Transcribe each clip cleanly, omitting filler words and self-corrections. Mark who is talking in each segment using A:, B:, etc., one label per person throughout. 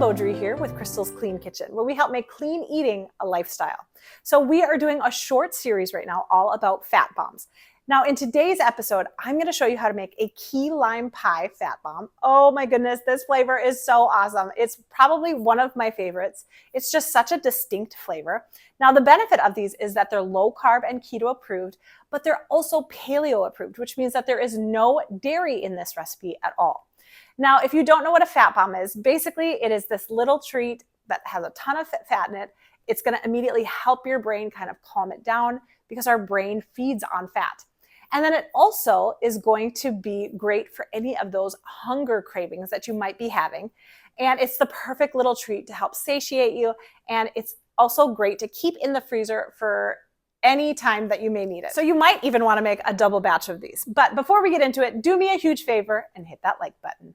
A: Beaudry here with Crystal's Clean Kitchen, where we help make clean eating a lifestyle. So we are doing a short series right now all about fat bombs. Now in today's episode, I'm going to show you how to make a key lime pie fat bomb. Oh my goodness, this flavor is so awesome. It's probably one of my favorites. It's just such a distinct flavor. Now the benefit of these is that they're low carb and keto approved, but they're also paleo approved, which means that there is no dairy in this recipe at all. Now, if you don't know what a fat bomb is, basically it is this little treat that has a ton of fat in it. It's going to immediately help your brain kind of calm it down because our brain feeds on fat. And then it also is going to be great for any of those hunger cravings that you might be having. And it's the perfect little treat to help satiate you. And it's also great to keep in the freezer for any time that you may need it. So you might even want to make a double batch of these. But before we get into it, do me a huge favor and hit that like button.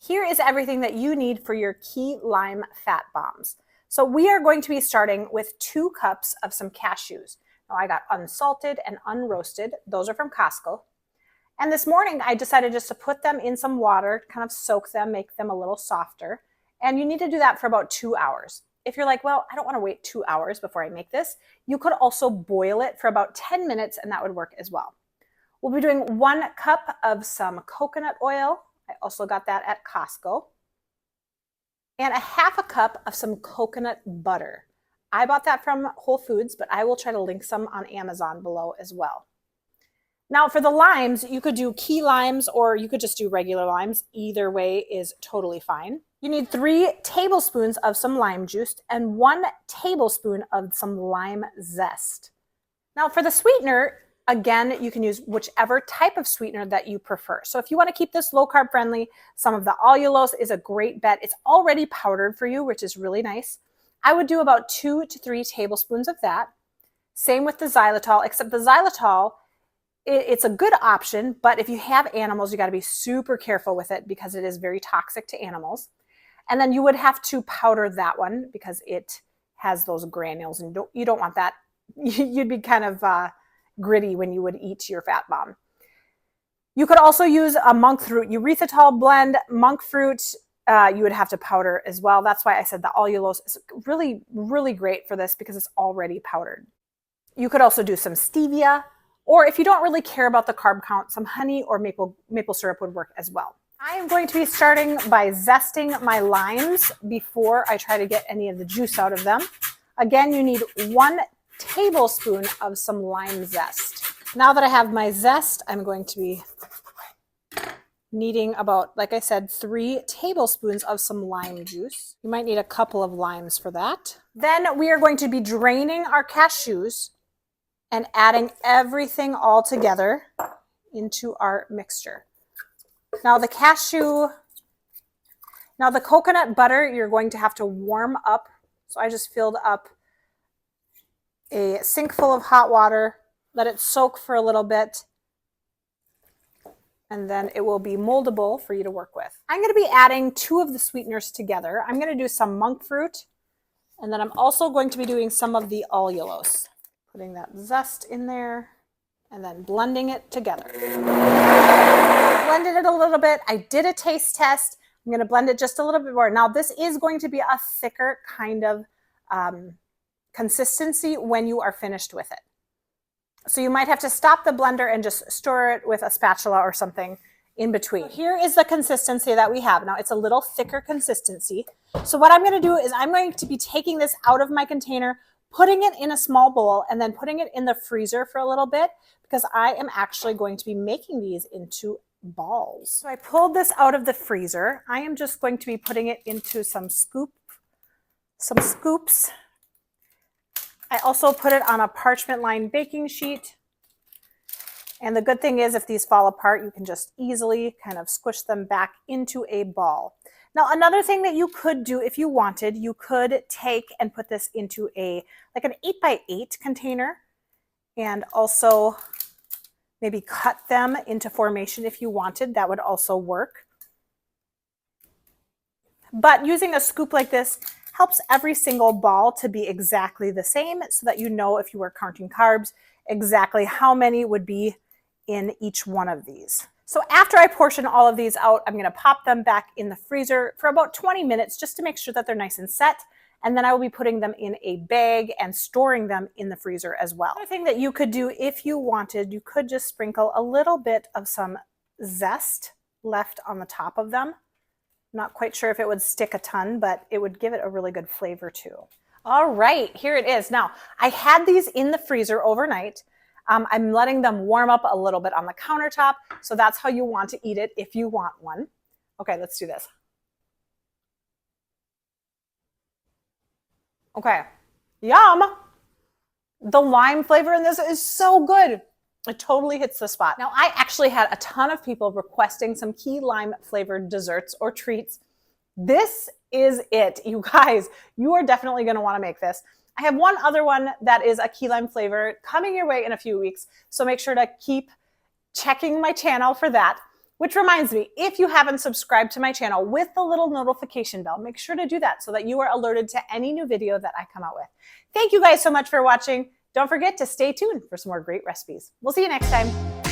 A: Here is everything that you need for your key lime fat bombs. So we are going to be starting with 2 cups of some cashews. Now I got unsalted and unroasted. Those are from Costco. And this morning I decided just to put them in some water, kind of soak them, make them a little softer. And you need to do that for about 2 hours. If you're like, well, I don't want to wait 2 hours before I make this, you could also boil it for about 10 minutes and that would work as well. We'll be doing 1 cup of some coconut oil. I also got that at Costco. And a half a cup of some coconut butter. I bought that from Whole Foods, but I will try to link some on Amazon below as well. Now for the limes, you could do key limes or you could just do regular limes. Either way is totally fine. You need 3 tablespoons of some lime juice and 1 tablespoon of some lime zest. Now for the sweetener, again, you can use whichever type of sweetener that you prefer. So if you want to keep this low carb friendly, some of the allulose is a great bet. It's already powdered for you, which is really nice. I would do about 2 to 3 tablespoons of that. Same with the xylitol, except the xylitol, it's a good option, but if you have animals, you got to be super careful with it because it is very toxic to animals. And then you would have to powder that one because it has those granules and you don't want that. You'd be kind of gritty when you would eat your fat bomb. You could also use a monk fruit erythritol blend. Monk fruit, you would have to powder as well. That's why I said the allulose is really, really great for this because it's already powdered. You could also do some stevia, or if you don't really care about the carb count, some honey or maple syrup would work as well. I am going to be starting by zesting my limes before I try to get any of the juice out of them. Again, you need 1 tablespoon of some lime zest. Now that I have my zest, I'm going to be needing about, like I said, 3 tablespoons of some lime juice. You might need a couple of limes for that. Then we are going to be draining our cashews and adding everything all together into our mixture. Now the coconut butter, you're going to have to warm up. So I just filled up a sink full of hot water, let it soak for a little bit, and then it will be moldable for you to work with. I'm going to be adding 2 of the sweeteners together. I'm going to do some monk fruit, and then I'm also going to be doing some of the allulose. Putting that zest in there, and then blending it together. I blended it a little bit. I did a taste test. I'm going to blend it just a little bit more. Now this is going to be a thicker kind of consistency when you are finished with it. So you might have to stop the blender and just stir it with a spatula or something in between. So here is the consistency that we have. Now it's a little thicker consistency. So what I'm going to do is I'm going to be taking this out of my container, putting it in a small bowl, and then putting it in the freezer for a little bit because I am actually going to be making these into balls. So I pulled this out of the freezer. I am just going to be putting it into some scoops. I also put it on a parchment lined baking sheet. And the good thing is if these fall apart, you can just easily kind of squish them back into a ball. Now, another thing that you could do if you wanted, you could take and put this into like an 8x8 container and also maybe cut them into formation if you wanted. That would also work. But using a scoop like this helps every single ball to be exactly the same so that you know if you were counting carbs, exactly how many would be in each one of these. So after I portion all of these out, I'm gonna pop them back in the freezer for about 20 minutes just to make sure that they're nice and set. And then I will be putting them in a bag and storing them in the freezer as well. Another thing that you could do if you wanted, you could just sprinkle a little bit of some zest left on the top of them. Not quite sure if it would stick a ton, but it would give it a really good flavor too. All right, here it is. Now, I had these in the freezer overnight. I'm letting them warm up a little bit on the countertop. So that's how you want to eat it if you want one. Okay, let's do this. Okay, yum. The lime flavor in this is so good. It totally hits the spot. Now, I actually had a ton of people requesting some key lime flavored desserts or treats. This is it, you guys. You are definitely going to want to make this. I have one other one that is a key lime flavor coming your way in a few weeks. So make sure to keep checking my channel for that. Which reminds me, if you haven't subscribed to my channel with the little notification bell, make sure to do that so that you are alerted to any new video that I come out with. Thank you guys so much for watching. Don't forget to stay tuned for some more great recipes. We'll see you next time.